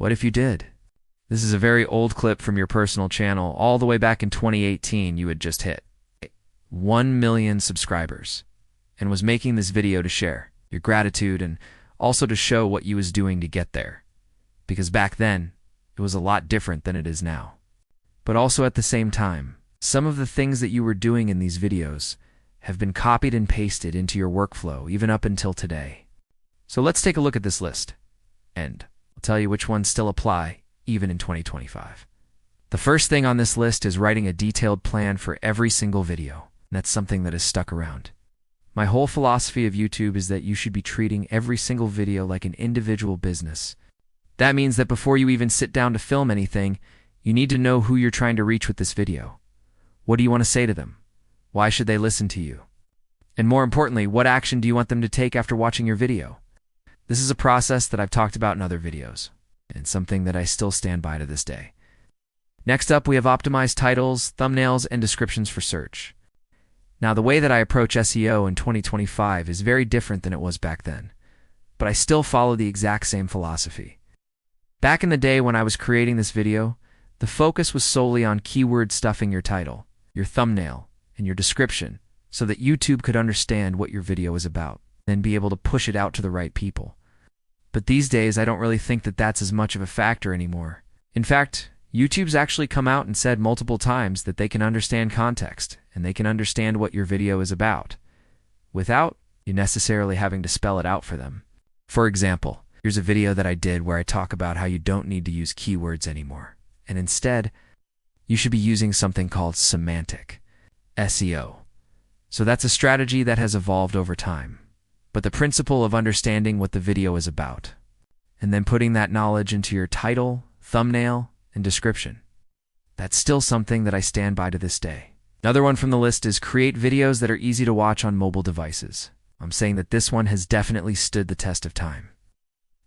What if you did? This is a very old clip from your personal channel. All the way back in 2018, you had just hit 1 million subscribers and was making this video to share your gratitude and also to show what you was doing to get there. Because back then, it was a lot different than it is now. But also at the same time, some of the things that you were doing in these videos have been copied and pasted into your workflow even up until today. So let's take a look at this list, and I'll tell you which ones still apply even in 2025. The first thing on this list is writing a detailed plan for every single video. And that's something that has stuck around. My whole philosophy of YouTube is that you should be treating every single video like an individual business. That means that before you even sit down to film anything, you need to know who you're trying to reach with this video. What do you want to say to them? Why should they listen to you? And more importantly, what action do you want them to take after watching your video? This is a process that I've talked about in other videos, and something that I still stand by to this day. Next up, we have optimized titles, thumbnails, and descriptions for search. Now, the way that I approach SEO in 2025 is very different than it was back then, but I still follow the exact same philosophy. Back in the day when I was creating this video, the focus was solely on keyword stuffing your title, your thumbnail, and your description so that YouTube could understand what your video is about and be able to push it out to the right people. But these days, I don't really think that that's as much of a factor anymore. In fact, YouTube's actually come out and said multiple times that they can understand context and they can understand what your video is about without you necessarily having to spell it out for them. For example, here's a video that I did where I talk about how you don't need to use keywords anymore, and instead, you should be using something called semantic SEO. So that's a strategy that has evolved over time, but the principle of understanding what the video is about and then putting that knowledge into your title, thumbnail, and description. That's still something that I stand by to this day. Another one from the list is create videos that are easy to watch on mobile devices. I'm saying that this one has definitely stood the test of time.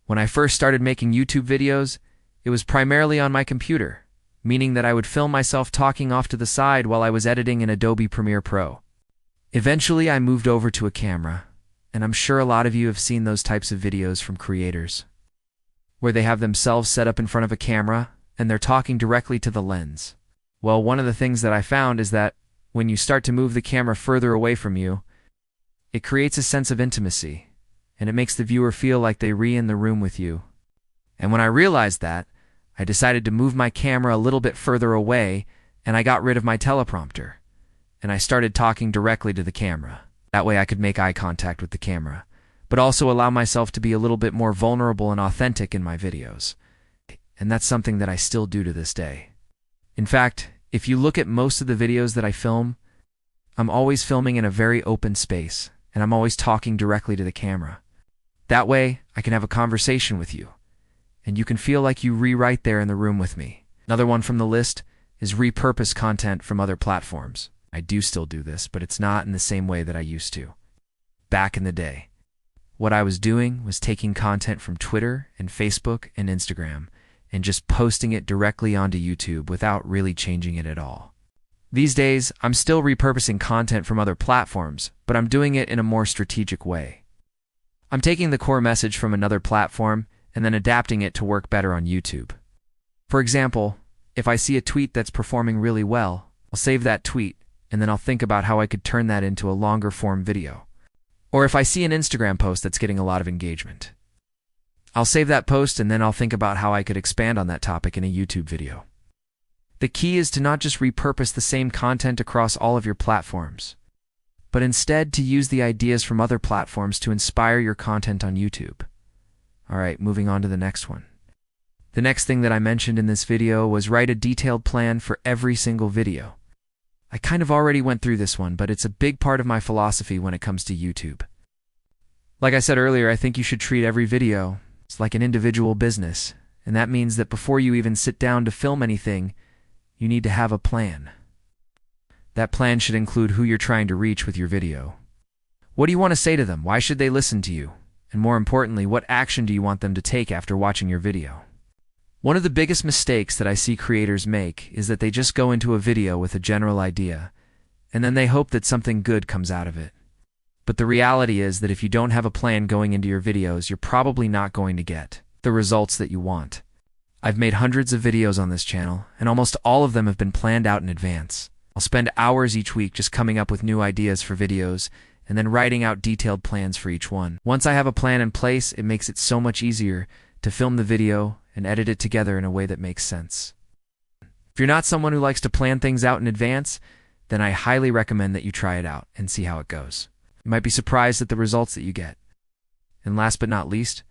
When I first started making YouTube videos, it was primarily on my computer, meaning that I would film myself talking off to the side while I was editing in Adobe Premiere Pro. Eventually, I moved over to a camera, and I'm sure a lot of you have seen those types of videos from creators, where they have themselves set up in front of a camera and they're talking directly to the lens. Well, one of the things that I found is that when you start to move the camera further away from you, it creates a sense of intimacy, and it makes the viewer feel like they're in the room with you. And when I realized that, I decided to move my camera a little bit further away, and I got rid of my teleprompter, and I started talking directly to the camera. That way I could make eye contact with the camera, but also allow myself to be a little bit more vulnerable and authentic in my videos. And that's something that I still do to this day. In fact, if you look at most of the videos that I film, I'm always filming in a very open space, and I'm always talking directly to the camera. That way, I can have a conversation with you, and you can feel like you right there in the room with me. Another one from the list is repurpose content from other platforms. I do still do this, but it's not in the same way that I used to. Back in the day, what I was doing was taking content from Twitter and Facebook and Instagram and just posting it directly onto YouTube without really changing it at all. These days, I'm still repurposing content from other platforms, but I'm doing it in a more strategic way. I'm taking the core message from another platform and then adapting it to work better on YouTube. For example, if I see a tweet that's performing really well, I'll save that tweet and then I'll think about how I could turn that into a longer form video. Or if I see an Instagram post that's getting a lot of engagement, I'll save that post and then I'll think about how I could expand on that topic in a YouTube video. The key is to not just repurpose the same content across all of your platforms, but instead to use the ideas from other platforms to inspire your content on YouTube. All right, moving on to the next one. The next thing that I mentioned in this video was write a detailed plan for every single video. I kind of already went through this one, but it's a big part of my philosophy when it comes to YouTube. Like I said earlier, I think you should treat every video as like an individual business, and that means that before you even sit down to film anything, you need to have a plan. That plan should include who you're trying to reach with your video. What do you want to say to them? Why should they listen to you? And more importantly, what action do you want them to take after watching your video? One of the biggest mistakes that I see creators make is that they just go into a video with a general idea, and then they hope that something good comes out of it. But the reality is that if you don't have a plan going into your videos, you're probably not going to get the results that you want. I've made hundreds of videos on this channel, and almost all of them have been planned out in advance. I'll spend hours each week just coming up with new ideas for videos, and then writing out detailed plans for each one. Once I have a plan in place, it makes it so much easier to film the video and edit it together in a way that makes sense. If you're not someone who likes to plan things out in advance, then I highly recommend that you try it out and see how it goes. You might be surprised at the results that you get. And last but not least,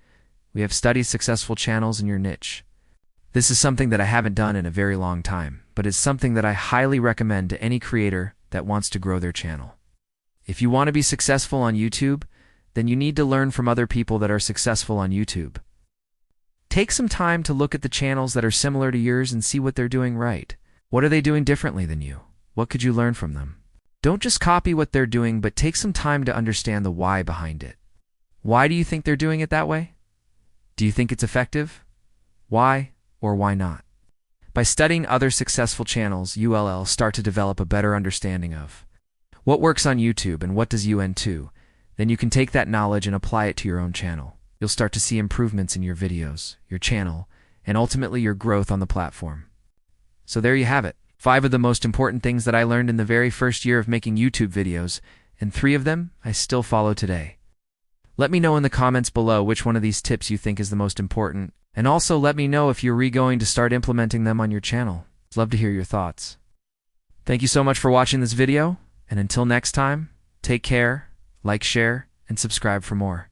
we have studied successful channels in your niche. This is something that I haven't done in a very long time, but it's something that I highly recommend to any creator that wants to grow their channel. If you want to be successful on YouTube, then you need to learn from other people that are successful on YouTube. Take some time to look at the channels that are similar to yours and see what they're doing right. What are they doing differently than you? What could you learn from them? Don't just copy what they're doing, but take some time to understand the why behind it. Why do you think they're doing it that way? Do you think it's effective? Why or why not? By studying other successful channels, you'll start to develop a better understanding of what works on YouTube and what does too. Then you can take that knowledge and apply it to your own channel. You'll start to see improvements in your videos, your channel, and ultimately your growth on the platform. So there you have it. 5 of the most important things that I learned in the very first year of making YouTube videos, and 3 of them I still follow today. Let me know in the comments below which one of these tips you think is the most important, and also let me know if you're going to start implementing them on your channel. I'd love to hear your thoughts. Thank you so much for watching this video, and until next time, take care, like, share, and subscribe for more.